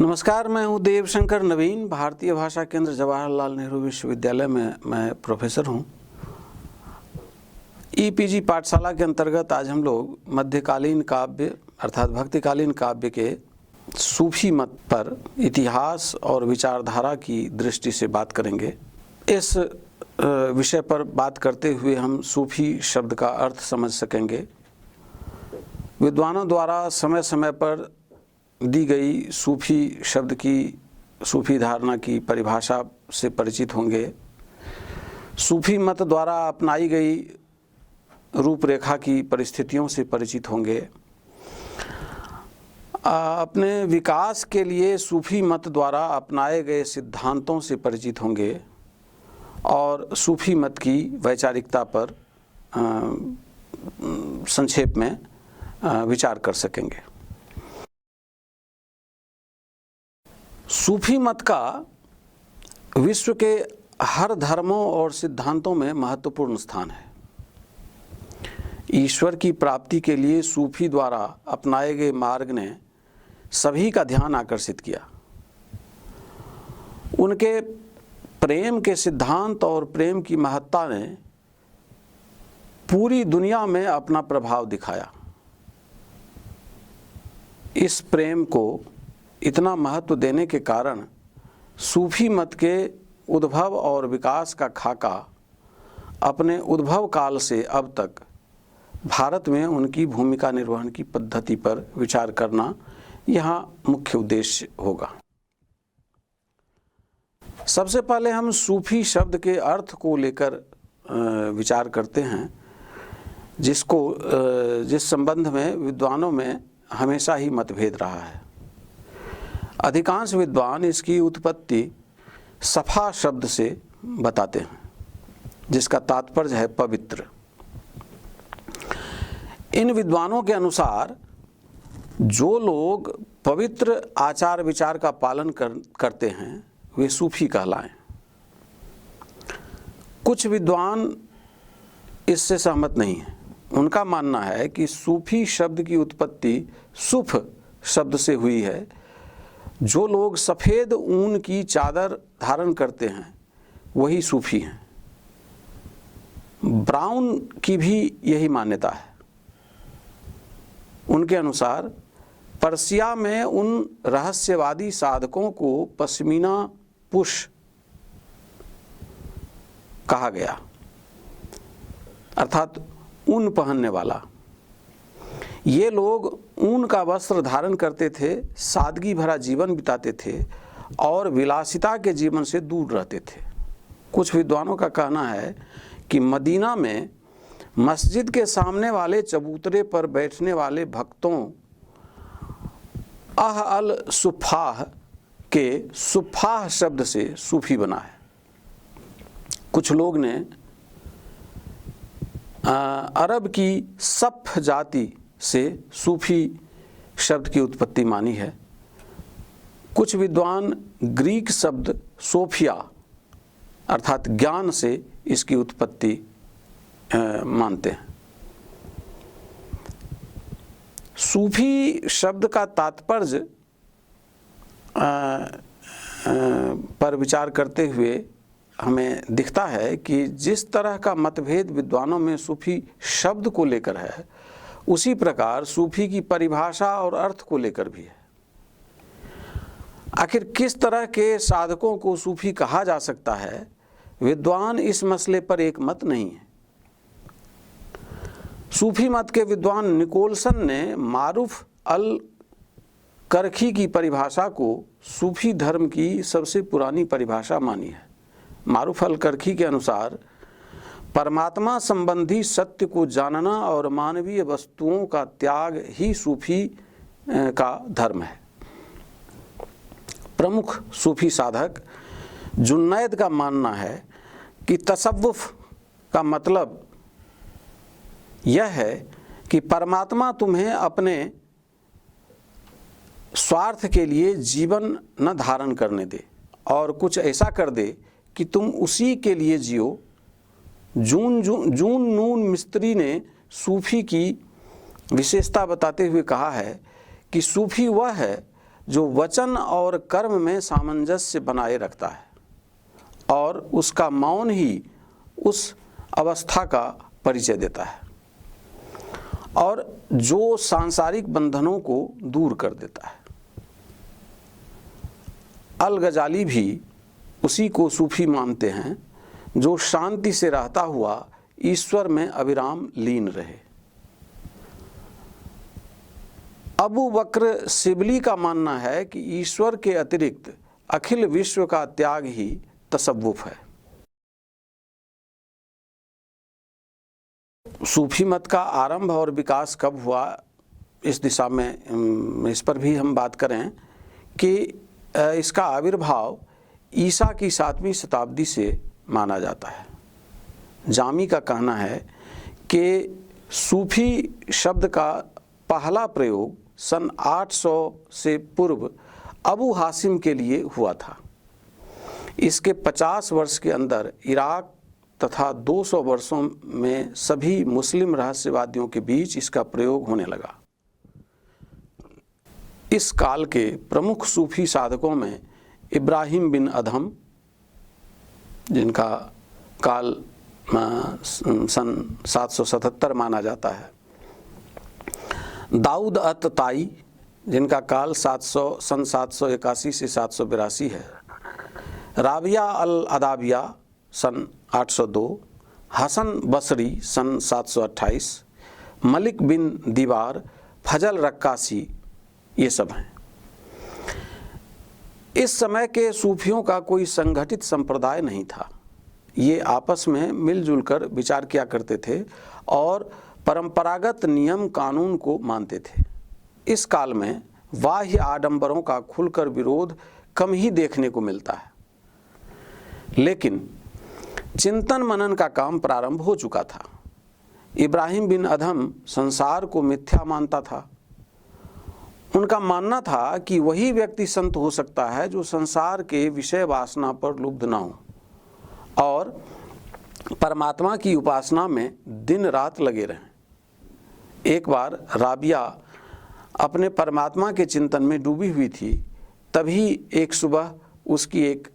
नमस्कार, मैं हूं देवशंकर नवीन। भारतीय भाषा केंद्र जवाहरलाल नेहरू विश्वविद्यालय में मैं प्रोफेसर हूं। ईपीजी पाठशाला के अंतर्गत आज हम लोग मध्यकालीन काव्य अर्थात भक्तिकालीन काव्य के सूफी मत पर इतिहास और विचारधारा की दृष्टि से बात करेंगे। इस विषय पर बात करते हुए हम सूफी शब्द का अर्थ समझ सकेंगे। विद्वानों द्वारा समय समय पर दी गई सूफी शब्द की सूफी धारणा की परिभाषा से परिचित होंगे। सूफी मत द्वारा अपनाई गई रूपरेखा की परिस्थितियों से परिचित होंगे। अपने विकास के लिए सूफी मत द्वारा अपनाए गए सिद्धांतों से परिचित होंगे और सूफी मत की वैचारिकता पर संक्षेप में विचार कर सकेंगे। सूफी मत का विश्व के हर धर्मों और सिद्धांतों में महत्वपूर्ण स्थान है। ईश्वर की प्राप्ति के लिए सूफी द्वारा अपनाए गए मार्ग ने सभी का ध्यान आकर्षित किया। उनके प्रेम के सिद्धांत और प्रेम की महत्ता ने पूरी दुनिया में अपना प्रभाव दिखाया। इस प्रेम को इतना महत्व देने के कारण सूफी मत के उद्भव और विकास का खाका अपने उद्भव काल से अब तक भारत में उनकी भूमिका निर्वहन की पद्धति पर विचार करना यहाँ मुख्य उद्देश्य होगा। सबसे पहले हम सूफी शब्द के अर्थ को लेकर विचार करते हैं, जिस संबंध में विद्वानों में हमेशा ही मतभेद रहा है। अधिकांश विद्वान इसकी उत्पत्ति सफा शब्द से बताते हैं, जिसका तात्पर्य है पवित्र। इन विद्वानों के अनुसार जो लोग पवित्र आचार विचार का पालन करते हैं वे सूफी कहलाएं। कुछ विद्वान इससे सहमत नहीं हैं। उनका मानना है कि सूफी शब्द की उत्पत्ति सुफ शब्द से हुई है। जो लोग सफ़ेद ऊन की चादर धारण करते हैं वही सूफी हैं। ब्राउन की भी यही मान्यता है। उनके अनुसार पर्सिया में उन रहस्यवादी साधकों को पश्मीना पुश कहा गया, अर्थात ऊन पहनने वाला। ये लोग ऊन का वस्त्र धारण करते थे, सादगी भरा जीवन बिताते थे और विलासिता के जीवन से दूर रहते थे। कुछ विद्वानों का कहना है कि मदीना में मस्जिद के सामने वाले चबूतरे पर बैठने वाले भक्तों अल सुफ़ाह के सुफ़ाह शब्द से सूफी बना है। कुछ लोग ने अरब की सफ़ जाति से सूफी शब्द की उत्पत्ति मानी है। कुछ विद्वान ग्रीक शब्द सोफिया अर्थात ज्ञान से इसकी उत्पत्ति मानते हैं। सूफी शब्द का तात्पर्य पर विचार करते हुए हमें दिखता है कि जिस तरह का मतभेद विद्वानों में सूफी शब्द को लेकर है, उसी प्रकार सूफी की परिभाषा और अर्थ को लेकर भी है। आखिर किस तरह के साधकों को सूफी कहा जा सकता है, विद्वान इस मसले पर एक मत नहीं है। सूफी मत के विद्वान निकोलसन ने मारूफ अल करखी की परिभाषा को सूफी धर्म की सबसे पुरानी परिभाषा मानी है। मारूफ अल करखी के अनुसार परमात्मा संबंधी सत्य को जानना और मानवीय वस्तुओं का त्याग ही सूफी का धर्म है। प्रमुख सूफी साधक जुन्नैद का मानना है कि तसव्वुफ का मतलब यह है कि परमात्मा तुम्हें अपने स्वार्थ के लिए जीवन न धारण करने दे और कुछ ऐसा कर दे कि तुम उसी के लिए जियो। जून नून मिस्त्री ने सूफी की विशेषता बताते हुए कहा है कि सूफी वह है जो वचन और कर्म में सामंजस्य बनाए रखता है और उसका मौन ही उस अवस्था का परिचय देता है और जो सांसारिक बंधनों को दूर कर देता है। अल गजाली भी उसी को सूफी मानते हैं जो शांति से रहता हुआ ईश्वर में अविराम लीन रहे। अबू बकर शिबली का मानना है कि ईश्वर के अतिरिक्त अखिल विश्व का त्याग ही तसव्वुफ है। सूफी मत का आरंभ और विकास कब हुआ, इस दिशा में इस पर भी हम बात करें कि इसका आविर्भाव ईसा की 7वीं शताब्दी से माना जाता है। जामी का कहना है कि सूफी शब्द का पहला प्रयोग सन 800 से पूर्व अबू हासिम के लिए हुआ था। इसके 50 वर्ष के अंदर इराक तथा 200 वर्षों में सभी मुस्लिम रहस्यवादियों के बीच इसका प्रयोग होने लगा। इस काल के प्रमुख सूफी साधकों में इब्राहिम बिन अदहम, जिनका काल सन 777 माना जाता है, दाऊद अत ताई, जिनका काल सन 781 से 782 है, राबिया अल अदाबिया सन 802, हसन बसरी सन 728, मलिक बिन दीवार, फजल रक्कासी, ये सब हैं। इस समय के सूफियों का कोई संगठित संप्रदाय नहीं था। ये आपस में मिलजुल कर विचार किया करते थे और परंपरागत नियम कानून को मानते थे। इस काल में बाह्य आडंबरों का खुलकर विरोध कम ही देखने को मिलता है, लेकिन चिंतन मनन का काम प्रारंभ हो चुका था। इब्राहिम बिन अदहम संसार को मिथ्या मानता था। उनका मानना था कि वही व्यक्ति संत हो सकता है जो संसार के विषय वासना पर लुब्ध ना हो और परमात्मा की उपासना में दिन रात लगे रहें। एक बार राबिया अपने परमात्मा के चिंतन में डूबी हुई थी। तभी एक सुबह उसकी एक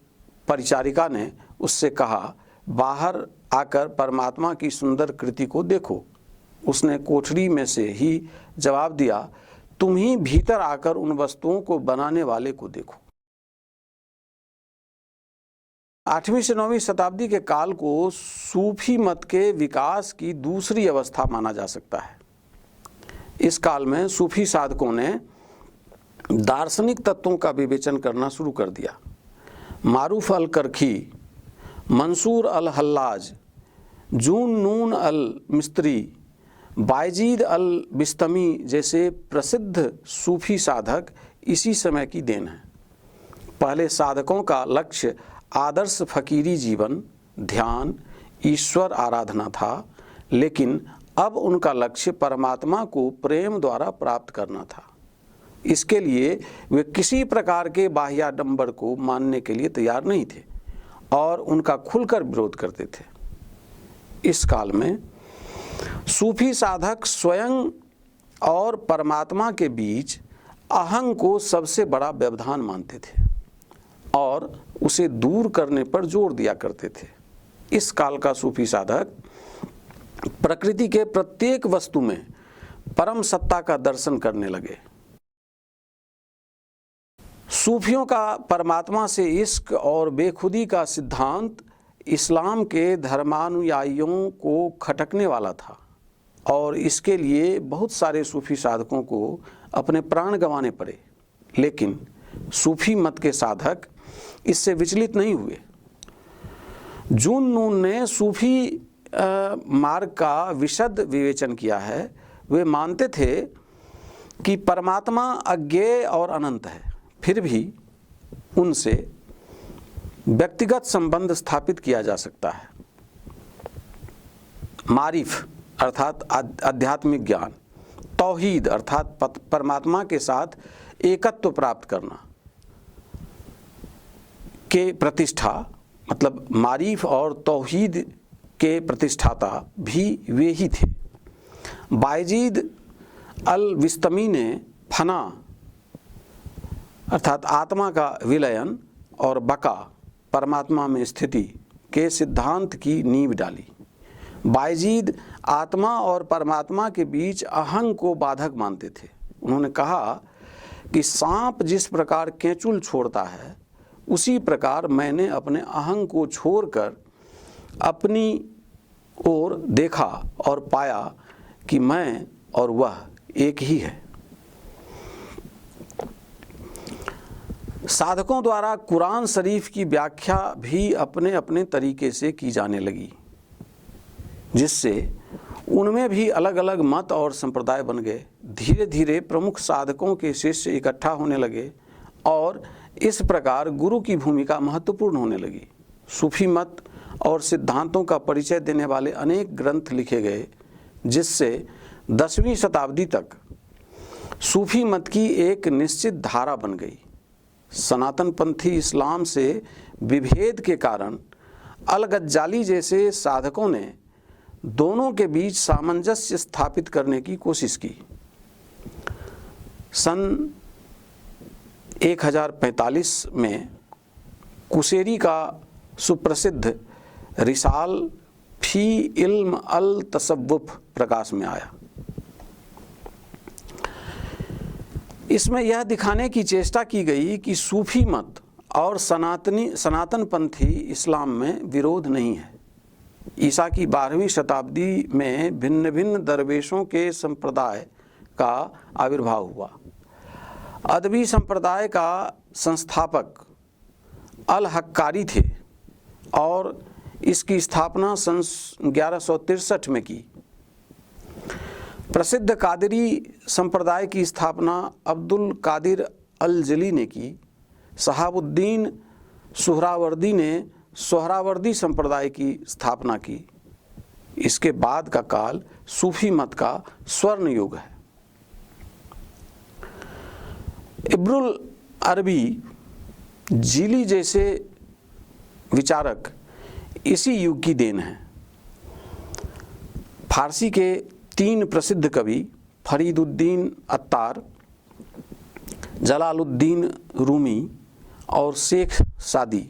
परिचारिका ने उससे कहा, बाहर आकर परमात्मा की सुंदर कृति को देखो। उसने कोठरी में से ही जवाब दिया, तुम ही भीतर आकर उन वस्तुओं को बनाने वाले को देखो। 8वीं से 9वीं शताब्दी के काल को सूफी मत के विकास की दूसरी अवस्था माना जा सकता है। इस काल में सूफी साधकों ने दार्शनिक तत्वों का विवेचन करना शुरू कर दिया। मारूफ अल करखी, मंसूर अल हल्लाज, जून नून अल मिस्त्री, बायजीद अल बिस्तमी जैसे प्रसिद्ध सूफी साधक इसी समय की देन है। पहले साधकों का लक्ष्य आदर्श फकीरी जीवन, ध्यान, ईश्वर आराधना था, लेकिन अब उनका लक्ष्य परमात्मा को प्रेम द्वारा प्राप्त करना था। इसके लिए वे किसी प्रकार के बाह्याडंबर को मानने के लिए तैयार नहीं थे और उनका खुलकर विरोध करते थे। इस काल में सूफी साधक स्वयं और परमात्मा के बीच अहंग को सबसे बड़ा व्यवधान मानते थे और उसे दूर करने पर जोर दिया करते थे। इस काल का सूफी साधक प्रकृति के प्रत्येक वस्तु में परम सत्ता का दर्शन करने लगे। सूफियों का परमात्मा से इश्क और बेखुदी का सिद्धांत इस्लाम के धर्मानुयायियों को खटकने वाला था और इसके लिए बहुत सारे सूफी साधकों को अपने प्राण गंवाने पड़े। लेकिन सूफी मत के साधक इससे विचलित नहीं हुए। जून नून ने सूफी मार्ग का विशद विवेचन किया है। वे मानते थे कि परमात्मा अज्ञेय और अनंत है, फिर भी उनसे व्यक्तिगत संबंध स्थापित किया जा सकता है। मारिफ अर्थात आध्यात्मिक ज्ञान, तौहीद अर्थात परमात्मा के साथ एकत्व प्राप्त करना के प्रतिष्ठा, मतलब मारिफ और तौहीद के प्रतिष्ठाता भी वे ही थे। बायजीद अल विस्तमी ने फना अर्थात आत्मा का विलयन और बका, परमात्मा में स्थिति के सिद्धांत की नींव डाली। बायजीद आत्मा और परमात्मा के बीच अहंग को बाधक मानते थे। उन्होंने कहा कि सांप जिस प्रकार केंचुल छोड़ता है, उसी प्रकार मैंने अपने अहंग को छोड़कर अपनी ओर देखा और पाया कि मैं और वह एक ही है। साधकों द्वारा कुरान शरीफ की व्याख्या भी अपने अपने तरीके से की जाने लगी, जिससे उनमें भी अलग अलग मत और संप्रदाय बन गए। धीरे धीरे प्रमुख साधकों के शिष्य इकट्ठा होने लगे और इस प्रकार गुरु की भूमिका महत्वपूर्ण होने लगी। सूफी मत और सिद्धांतों का परिचय देने वाले अनेक ग्रंथ लिखे गए, जिससे 10वीं शताब्दी तक सूफी मत की एक निश्चित धारा बन गई। सनातन पंथी इस्लाम से विभेद के कारण अल-गज्जाली जैसे साधकों ने दोनों के बीच सामंजस्य स्थापित करने की कोशिश की। सन 1045 में कुशेरी का सुप्रसिद्ध रिसाल फी इल्म अल तसव्वुफ प्रकाश में आया। इसमें यह दिखाने की चेष्टा की गई कि सूफी मत और सनातन पंथी इस्लाम में विरोध नहीं है। ईसा की 12वीं शताब्दी में भिन्न भिन्न दरवेशों के संप्रदाय का आविर्भाव हुआ। अदबी संप्रदाय का संस्थापक अल हक्कारी थे और इसकी स्थापना सन 1163 में की। प्रसिद्ध कादिरी संप्रदाय की स्थापना अब्दुल कादिर अल जली ने की। शहाबुद्दीन सुहरावर्दी ने सोहरावर्दी संप्रदाय की स्थापना की। इसके बाद का काल सूफी मत का स्वर्ण युग है। इब्रुल अरबी जीली जैसे विचारक इसी युग की देन है। फारसी के 3 प्रसिद्ध कवि फरीदुद्दीन अत्तार, जलालुद्दीन रूमी और शेख सादी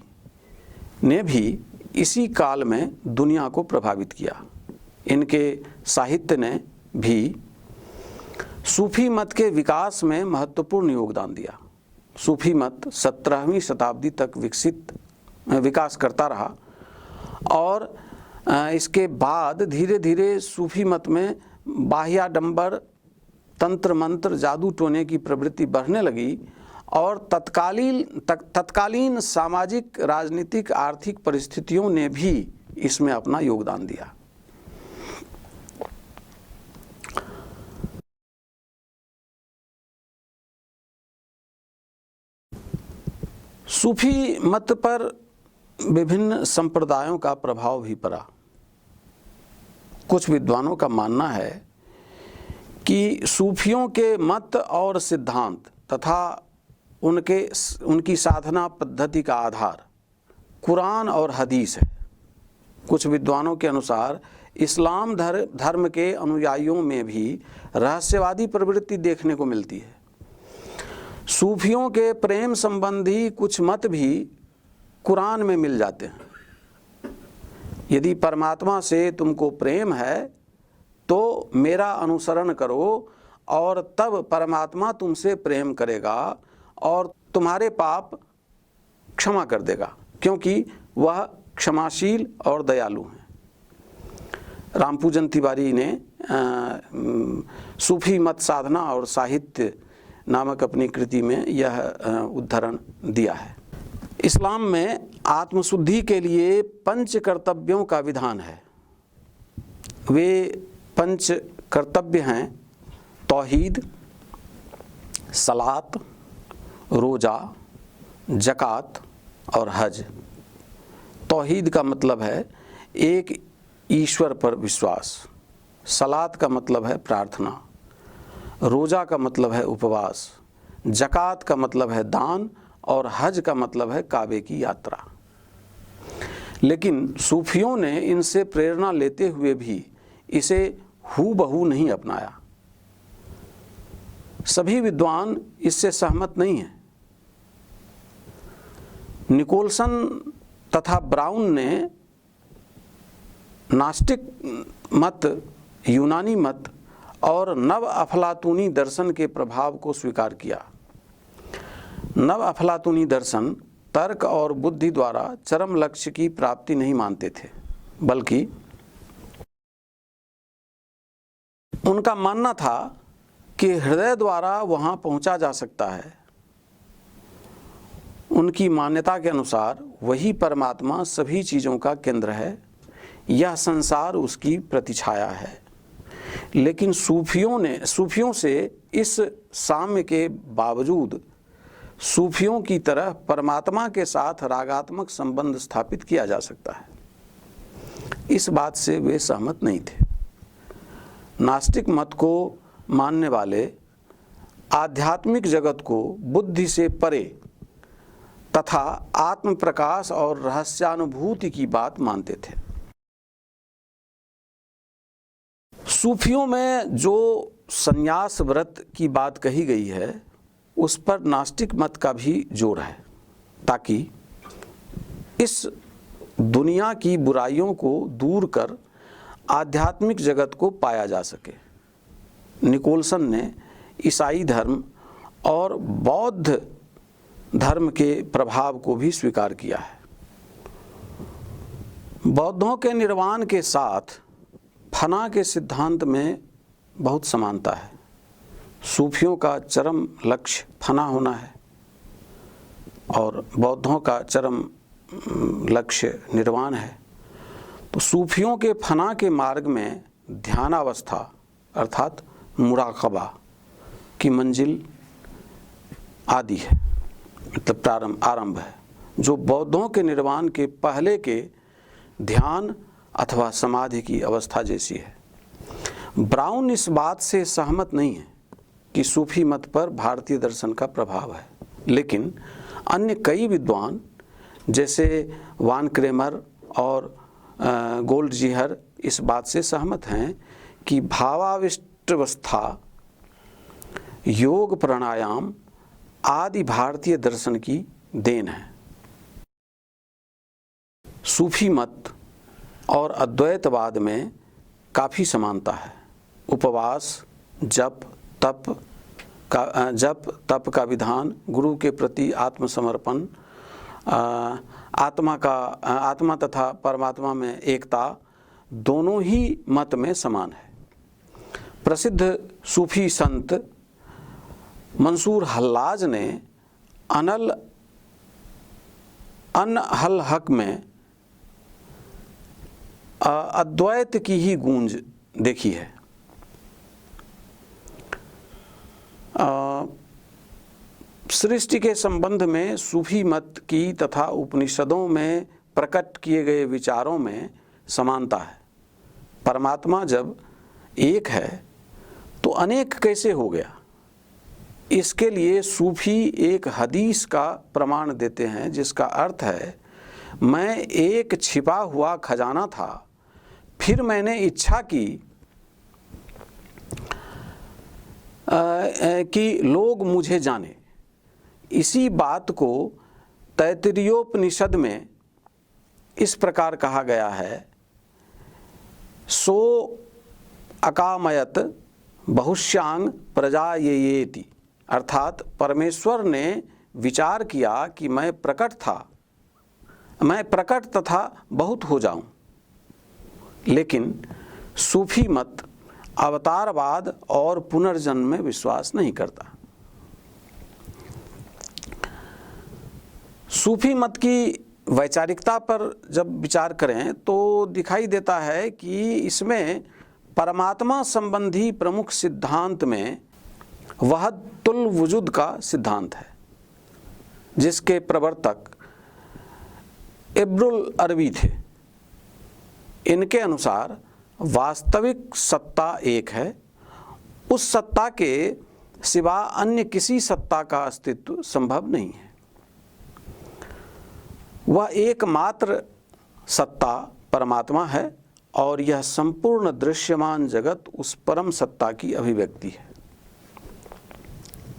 ने भी इसी काल में दुनिया को प्रभावित किया। इनके साहित्य ने भी सूफी मत के विकास में महत्वपूर्ण योगदान दिया। सूफी मत 17वीं शताब्दी तक विकास करता रहा और इसके बाद धीरे धीरे सूफी मत में बाह्याडंबर, तंत्र मंत्र, जादू टोने की प्रवृत्ति बढ़ने लगी और तत्कालीन सामाजिक, राजनीतिक, आर्थिक परिस्थितियों ने भी इसमें अपना योगदान दिया। सूफी मत पर विभिन्न संप्रदायों का प्रभाव भी पड़ा। कुछ विद्वानों का मानना है कि सूफियों के मत और सिद्धांत तथा उनकी साधना पद्धति का आधार कुरान और हदीस है। कुछ विद्वानों के अनुसार इस्लाम धर्म के अनुयायियों में भी रहस्यवादी प्रवृत्ति देखने को मिलती है। सूफियों के प्रेम संबंधी कुछ मत भी कुरान में मिल जाते हैं। यदि परमात्मा से तुमको प्रेम है तो मेरा अनुसरण करो और तब परमात्मा तुमसे प्रेम करेगा और तुम्हारे पाप क्षमा कर देगा, क्योंकि वह क्षमाशील और दयालु हैं। रामपूजन तिवारी ने सूफी मत साधना और साहित्य नामक अपनी कृति में यह उद्धरण दिया है। इस्लाम में आत्मशुद्धि के लिए 5 कर्तव्यों का विधान है। वे 5 कर्तव्य हैं: तौहीद, सलात, रोज़ा, ज़कात और हज। तौहीद का मतलब है एक ईश्वर पर विश्वास। सलात का मतलब है प्रार्थना। रोज़ा का मतलब है उपवास। ज़कात का मतलब है दान और हज का मतलब है काबे की यात्रा। लेकिन सूफियों ने इनसे प्रेरणा लेते हुए भी इसे हूबहू नहीं अपनाया। सभी विद्वान इससे सहमत नहीं हैं। निकोलसन तथा ब्राउन ने नास्तिक मत, यूनानी मत और नव अफलातूनी दर्शन के प्रभाव को स्वीकार किया। नव अफलातूनी दर्शन तर्क और बुद्धि द्वारा चरम लक्ष्य की प्राप्ति नहीं मानते थे, बल्कि उनका मानना था कि हृदय द्वारा वहां पहुंचा जा सकता है। उनकी मान्यता के अनुसार वही परमात्मा सभी चीज़ों का केंद्र है, यह संसार उसकी प्रतिछाया है। लेकिन सूफियों से इस साम्य के बावजूद सूफियों की तरह परमात्मा के साथ रागात्मक संबंध स्थापित किया जा सकता है, इस बात से वे सहमत नहीं थे। नास्तिक मत को मानने वाले आध्यात्मिक जगत को बुद्धि से परे तथा आत्म प्रकाश और रहस्यानुभूति की बात मानते थे। सूफियों में जो संन्यास व्रत की बात कही गई है उस पर नास्तिक मत का भी जोर है, ताकि इस दुनिया की बुराइयों को दूर कर आध्यात्मिक जगत को पाया जा सके। निकोलसन ने ईसाई धर्म और बौद्ध धर्म के प्रभाव को भी स्वीकार किया है। बौद्धों के निर्वाण के साथ फना के सिद्धांत में बहुत समानता है। सूफियों का चरम लक्ष्य फना होना है और बौद्धों का चरम लक्ष्य निर्वाण है। तो सूफियों के फना के मार्ग में ध्यानावस्था अर्थात मुराकबा की मंजिल आदि है, मतलब आरंभ है, जो बौद्धों के निर्वाण के पहले के ध्यान अथवा समाधि की अवस्था जैसी है। ब्राउन इस बात से सहमत नहीं है कि सूफी मत पर भारतीय दर्शन का प्रभाव है, लेकिन अन्य कई विद्वान जैसे वान क्रेमर और गोल्डजीहर इस बात से सहमत हैं कि भावाविष्टावस्था, योग, प्राणायाम आदि भारतीय दर्शन की देन है। सूफी मत और अद्वैतवाद में काफ़ी समानता है। उपवास, जप तप का विधान, गुरु के प्रति आत्मसमर्पण, आत्मा तथा परमात्मा में एकता दोनों ही मत में समान है। प्रसिद्ध सूफी संत मंसूर हल्लाज ने अनहल हक में अद्वैत की ही गूंज देखी है। सृष्टि के संबंध में सूफी मत की तथा उपनिषदों में प्रकट किए गए विचारों में समानता है। परमात्मा जब एक है तो अनेक कैसे हो गया? इसके लिए सूफी एक हदीस का प्रमाण देते हैं, जिसका अर्थ है, मैं एक छिपा हुआ खजाना था, फिर मैंने इच्छा की कि लोग मुझे जाने। इसी बात को तैत्तिरीयोपनिषद में इस प्रकार कहा गया है, सो अकामयत बहुश्यांग प्रजायेति, अर्थात परमेश्वर ने विचार किया कि मैं प्रकट तथा बहुत हो जाऊं। लेकिन सूफी मत अवतारवाद और पुनर्जन्म में विश्वास नहीं करता। सूफी मत की वैचारिकता पर जब विचार करें तो दिखाई देता है कि इसमें परमात्मा संबंधी प्रमुख सिद्धांत में वहदतुल वजूद का सिद्धांत है, जिसके प्रवर्तक इब्नुल अरबी थे। इनके अनुसार वास्तविक सत्ता एक है, उस सत्ता के सिवा अन्य किसी सत्ता का अस्तित्व संभव नहीं है। वह एकमात्र सत्ता परमात्मा है और यह संपूर्ण दृश्यमान जगत उस परम सत्ता की अभिव्यक्ति है।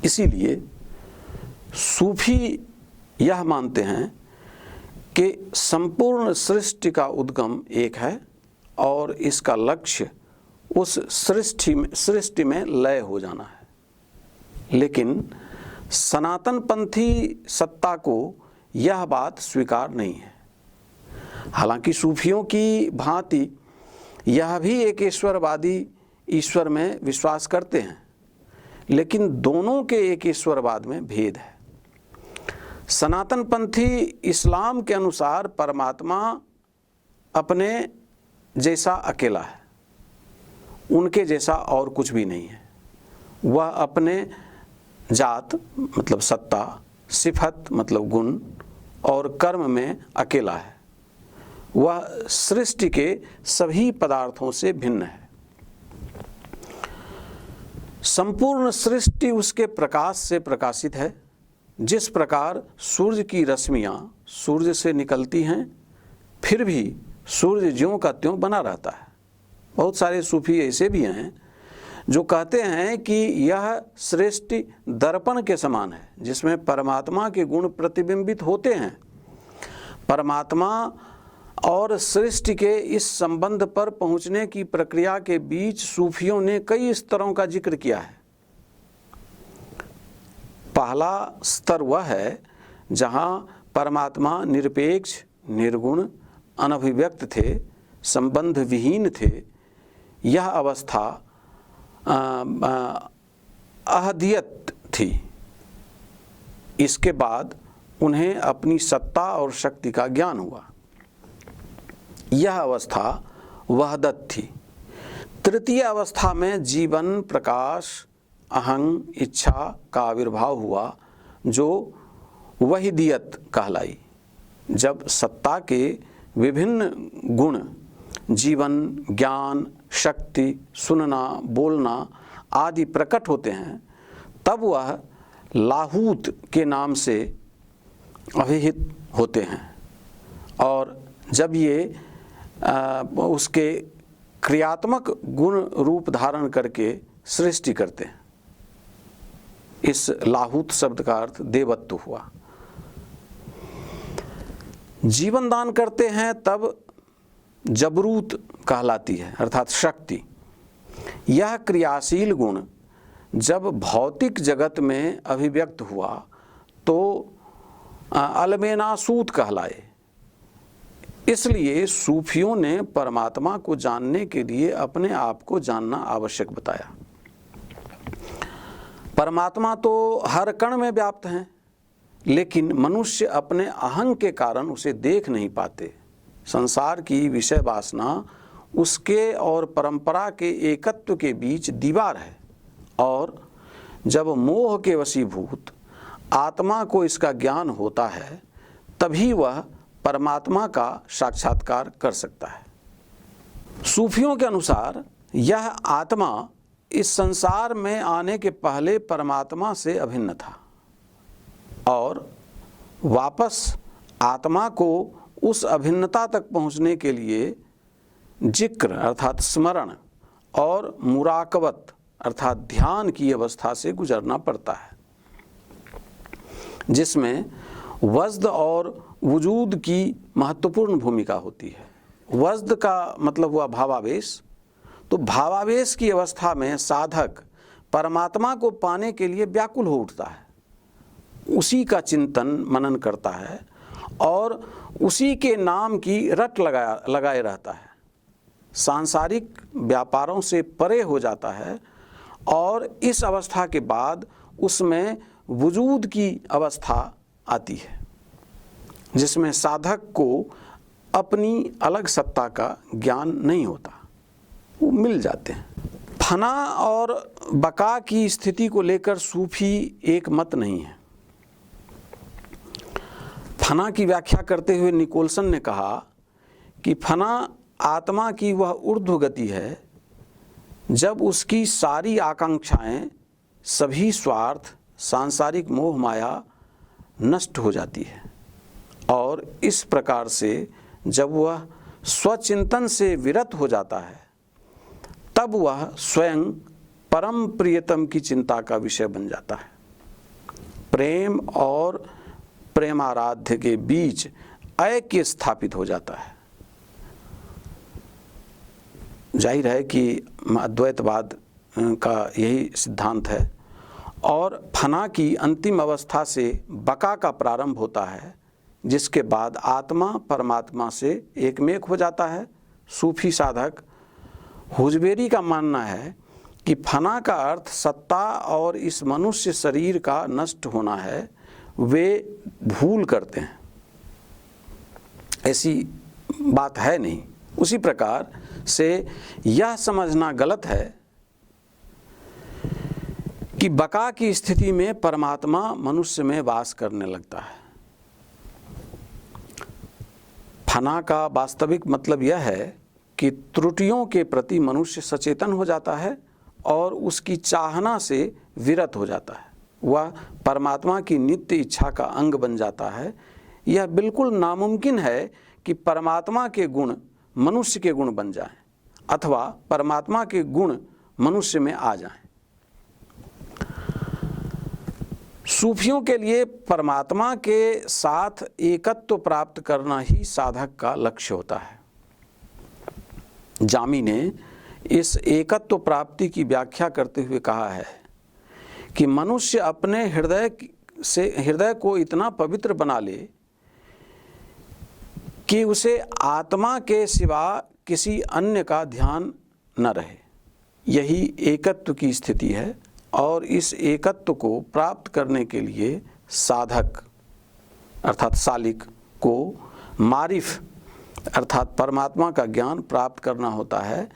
इसीलिए सूफी यह मानते हैं कि संपूर्ण सृष्टि का उद्गम एक है और इसका लक्ष्य उस सृष्टि में लय हो जाना है। लेकिन सनातन पंथी सत्ता को यह बात स्वीकार नहीं है। हालांकि सूफियों की भांति यह भी एक ईश्वरवादी ईश्वर में विश्वास करते हैं, लेकिन दोनों के एक ईश्वरवाद में भेद है। सनातन पंथी इस्लाम के अनुसार परमात्मा अपने जैसा अकेला है, उनके जैसा और कुछ भी नहीं है। वह अपने जात मतलब सत्ता, सिफत मतलब गुण और कर्म में अकेला है। वह सृष्टि के सभी पदार्थों से भिन्न है। संपूर्ण सृष्टि उसके प्रकाश से प्रकाशित है। जिस प्रकार सूर्य की रश्मियाँ सूर्य से निकलती हैं, फिर भी सूर्य ज्यों का त्यों बना रहता है। बहुत सारे सूफी ऐसे भी हैं जो कहते हैं कि यह सृष्टि दर्पण के समान है, जिसमें परमात्मा के गुण प्रतिबिंबित होते हैं। परमात्मा और सृष्टि के इस संबंध पर पहुंचने की प्रक्रिया के बीच सूफियों ने कई स्तरों का जिक्र किया है। पहला स्तर वह है जहां परमात्मा निरपेक्ष, निर्गुण, अनभिव्यक्त थे, संबंध विहीन थे। यह अवस्था अहदियत थी। इसके बाद उन्हें अपनी सत्ता और शक्ति का ज्ञान हुआ। यह अवस्था वहदत थी। तृतीय अवस्था में जीवन, प्रकाश, अहंग, इच्छा का आविर्भाव हुआ, जो वहीदियत कहलाई। जब सत्ता के विभिन्न गुण जीवन, ज्ञान, शक्ति, सुनना, बोलना आदि प्रकट होते हैं, तब वह लाहूत के नाम से अभिहित होते हैं। और जब ये उसके क्रियात्मक गुण रूप धारण करके सृष्टि करते हैं, इस लाहूत शब्द का अर्थ देवत्व हुआ। जीवन दान करते हैं तब जबरूत कहलाती है, अर्थात शक्ति। यह क्रियाशील गुण जब भौतिक जगत में अभिव्यक्त हुआ तो अलमेनासूत कहलाए। इसलिए सूफियों ने परमात्मा को जानने के लिए अपने आप को जानना आवश्यक बताया। परमात्मा तो हर कण में व्याप्त हैं, लेकिन मनुष्य अपने अहंग के कारण उसे देख नहीं पाते। संसार की विषय वासना उसके और परंपरा के एकत्व के बीच दीवार है, और जब मोह के वशीभूत आत्मा को इसका ज्ञान होता है, तभी वह परमात्मा का साक्षात्कार कर सकता है। सूफियों के अनुसार यह आत्मा इस संसार में आने के पहले परमात्मा से अभिन्न था, और वापस आत्मा को उस अभिन्नता तक पहुंचने के लिए जिक्र अर्थात स्मरण और मुराकबत अर्थात ध्यान की अवस्था से गुजरना पड़ता है, जिसमें वज्द और वजूद की महत्वपूर्ण भूमिका होती है। वज्द का मतलब हुआ भावावेश। तो भावावेश की अवस्था में साधक परमात्मा को पाने के लिए व्याकुल हो उठता है, उसी का चिंतन मनन करता है और उसी के नाम की रट लगाए रहता है। सांसारिक व्यापारों से परे हो जाता है, और इस अवस्था के बाद उसमें वजूद की अवस्था आती है, जिसमें साधक को अपनी अलग सत्ता का ज्ञान नहीं होता, वो मिल जाते हैं। फना और बका की स्थिति को लेकर सूफी एक मत नहीं है। फना की व्याख्या करते हुए निकोलसन ने कहा कि फना आत्मा की वह ऊर्ध्व गति है जब उसकी सारी आकांक्षाएं, सभी स्वार्थ, सांसारिक मोह माया नष्ट हो जाती है, और इस प्रकार से जब वह स्वचिंतन से विरत हो जाता है, तब वह स्वयं परम प्रियतम की चिंता का विषय बन जाता है। प्रेम और प्रेमाराध्य के बीच ऐक्य स्थापित हो जाता है। जाहिर है कि अद्वैतवाद का यही सिद्धांत है। और फना की अंतिम अवस्था से बका का प्रारंभ होता है, जिसके बाद आत्मा परमात्मा से एकमेक हो जाता है। सूफी साधक हुजबेरी का मानना है कि फना का अर्थ सत्ता और इस मनुष्य शरीर का नष्ट होना है। वे भूल करते हैं, ऐसी बात है नहीं। उसी प्रकार से यह समझना गलत है कि बका की स्थिति में परमात्मा मनुष्य में वास करने लगता है। फना का वास्तविक मतलब यह है कि त्रुटियों के प्रति मनुष्य सचेतन हो जाता है और उसकी चाहना से विरत हो जाता है। वह परमात्मा की नित्य इच्छा का अंग बन जाता है। यह बिल्कुल नामुमकिन है कि परमात्मा के गुण मनुष्य के गुण बन जाएं अथवा परमात्मा के गुण मनुष्य में आ जाएं। सूफियों के लिए परमात्मा के साथ एकत्व प्राप्त करना ही साधक का लक्ष्य होता है। जामी ने इस एकत्व प्राप्ति की व्याख्या करते हुए कहा है कि मनुष्य अपने हृदय को इतना पवित्र बना ले कि उसे आत्मा के सिवा किसी अन्य का ध्यान न रहे। यही एकत्व की स्थिति है और इस एकत्व को प्राप्त करने के लिए साधक अर्थात सालिक को मारिफ अर्थात परमात्मा का ज्ञान प्राप्त करना होता है,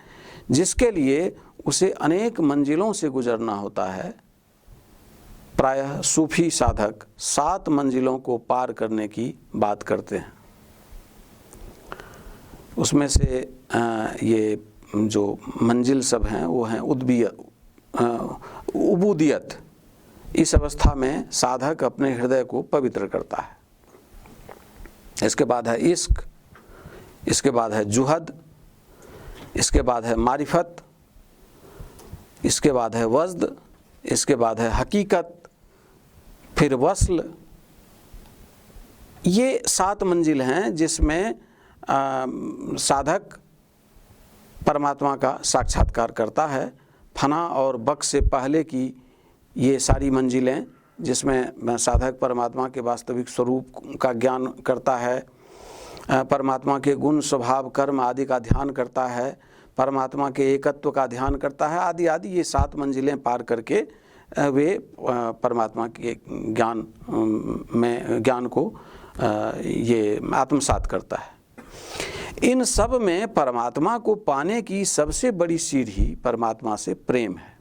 जिसके लिए उसे अनेक मंजिलों से गुजरना होता है। प्रायः सूफी साधक 7 मंजिलों को पार करने की बात करते हैं। उसमें से ये जो मंजिल सब हैं वो हैं उबूदियत। इस अवस्था में साधक अपने हृदय को पवित्र करता है। इसके बाद है इश्क, इसके बाद है जुहद, इसके बाद है मारिफत, इसके बाद है वज्द, इसके बाद है हकीकत, फिर वस्ल। ये 7 मंजिल हैं जिसमें साधक परमात्मा का साक्षात्कार करता है। फना और बक से पहले की ये सारी मंजिलें जिसमें साधक परमात्मा के वास्तविक स्वरूप का ज्ञान करता है, परमात्मा के गुण स्वभाव कर्म आदि का ध्यान करता है, परमात्मा के एकत्व का ध्यान करता है, आदि आदि ये 7 मंजिलें पार करके वे परमात्मा के ज्ञान को ये आत्मसात करता है। इन सब में परमात्मा को पाने की सबसे बड़ी सीढ़ी परमात्मा से प्रेम है।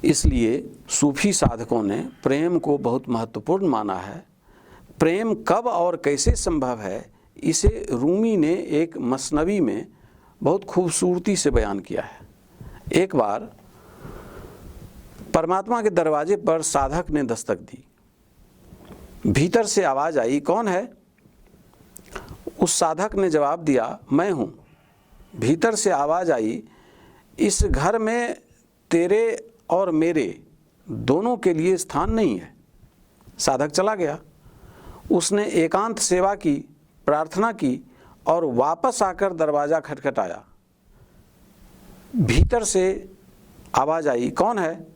इसलिए सूफी साधकों ने प्रेम को बहुत महत्वपूर्ण माना है। प्रेम कब और कैसे संभव है, इसे रूमी ने एक मसनवी में बहुत खूबसूरती से बयान किया है। एक बार परमात्मा के दरवाजे पर साधक ने दस्तक दी। भीतर से आवाज़ आई, कौन है? उस साधक ने जवाब दिया, मैं हूँ। भीतर से आवाज़ आई, इस घर में तेरे और मेरे दोनों के लिए स्थान नहीं है। साधक चला गया। उसने एकांत सेवा की, प्रार्थना की और वापस आकर दरवाज़ा खटखटाया। भीतर से आवाज़ आई, कौन है?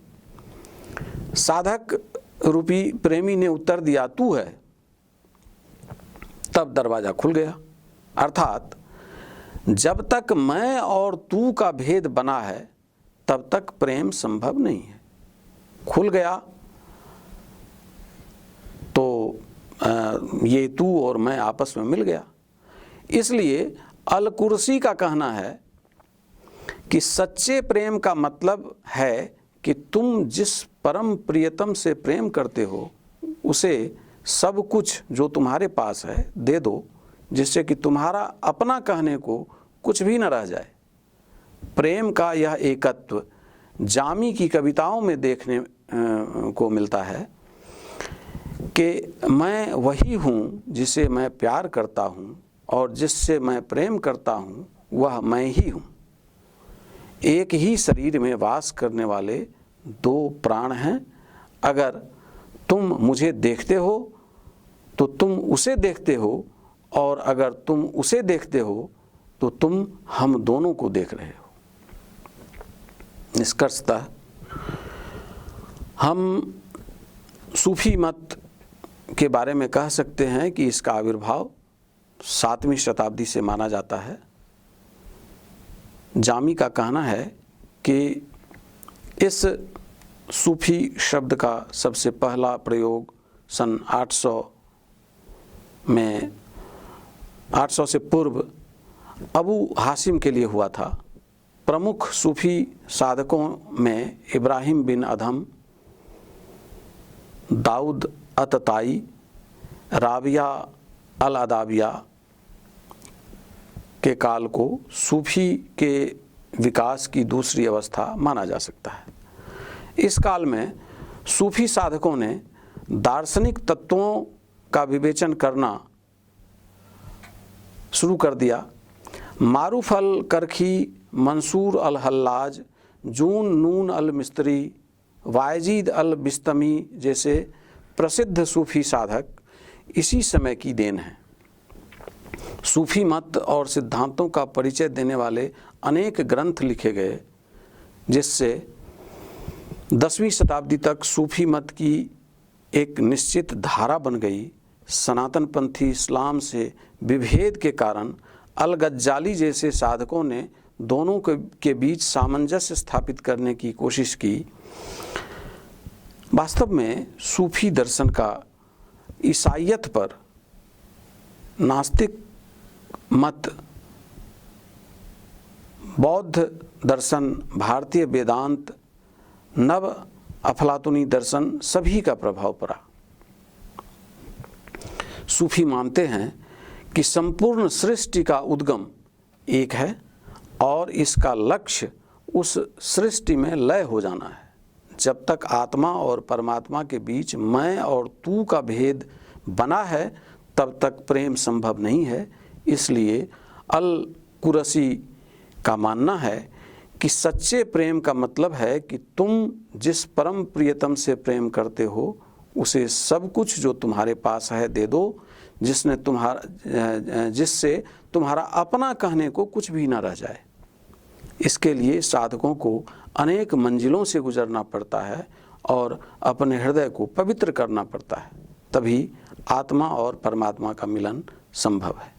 साधक रूपी प्रेमी ने उत्तर दिया, तू है। तब दरवाज़ा खुल गया। अर्थात जब तक मैं और तू का भेद बना है तब तक प्रेम संभव नहीं है। खुल गया तो ये तू और मैं आपस में मिल गया। इसलिए अल कुर्सी का कहना है कि सच्चे प्रेम का मतलब है कि तुम जिस परम प्रियतम से प्रेम करते हो उसे सब कुछ जो तुम्हारे पास है दे दो, जिससे कि तुम्हारा अपना कहने को कुछ भी न रह जाए। प्रेम का यह एकत्व जामी की कविताओं में देखने को मिलता है कि मैं वही हूँ जिसे मैं प्यार करता हूँ और जिससे मैं प्रेम करता हूँ वह मैं ही हूँ। एक ही शरीर में वास करने वाले 2 प्राण हैं। अगर तुम मुझे देखते हो तो तुम उसे देखते हो, और अगर तुम उसे देखते हो तो तुम हम दोनों को देख रहे हो। निष्कर्षतः हम सूफी मत के बारे में कह सकते हैं कि इसका आविर्भाव 7वीं शताब्दी से माना जाता है। जामी का कहना है कि इस सूफी शब्द का सबसे पहला प्रयोग सन 800 से पूर्व अबू हाशिम के लिए हुआ था। प्रमुख सूफी साधकों में इब्राहिम बिन अधम, दाऊद अतताई, राबिया अल अदाबिया के काल को सूफी के विकास की दूसरी अवस्था माना जा सकता है। इस काल में सूफी साधकों ने दार्शनिक तत्वों का विवेचन करना शुरू कर दिया। मारूफ अल करखी, मंसूर अल हल्लाज, जून नून अल मिस्त्री, वायजीद अल बिस्तमी जैसे प्रसिद्ध सूफी साधक इसी समय की देन है। सूफी मत और सिद्धांतों का परिचय देने वाले अनेक ग्रंथ लिखे गए, जिससे 10वीं शताब्दी तक सूफी मत की एक निश्चित धारा बन गई। सनातनपंथी इस्लाम से विभेद के कारण अल-गज्जाली जैसे साधकों ने दोनों के बीच सामंजस्य स्थापित करने की कोशिश की। वास्तव में सूफी दर्शन का ईसाइयत पर नास्तिक मत, बौद्ध दर्शन, भारतीय वेदांत, नव अफलातुनी दर्शन सभी का प्रभाव पड़ा। सूफी मानते हैं कि संपूर्ण सृष्टि का उद्गम एक है और इसका लक्ष्य उस सृष्टि में लय हो जाना है। जब तक आत्मा और परमात्मा के बीच मैं और तू का भेद बना है, तब तक प्रेम संभव नहीं है। इसलिए अल कुरसी का मानना है कि सच्चे प्रेम का मतलब है कि तुम जिस परम प्रियतम से प्रेम करते हो उसे सब कुछ जो तुम्हारे पास है दे दो, जिससे तुम्हारा अपना कहने को कुछ भी ना रह जाए। इसके लिए साधकों को अनेक मंजिलों से गुजरना पड़ता है और अपने हृदय को पवित्र करना पड़ता है, तभी आत्मा और परमात्मा का मिलन संभव है।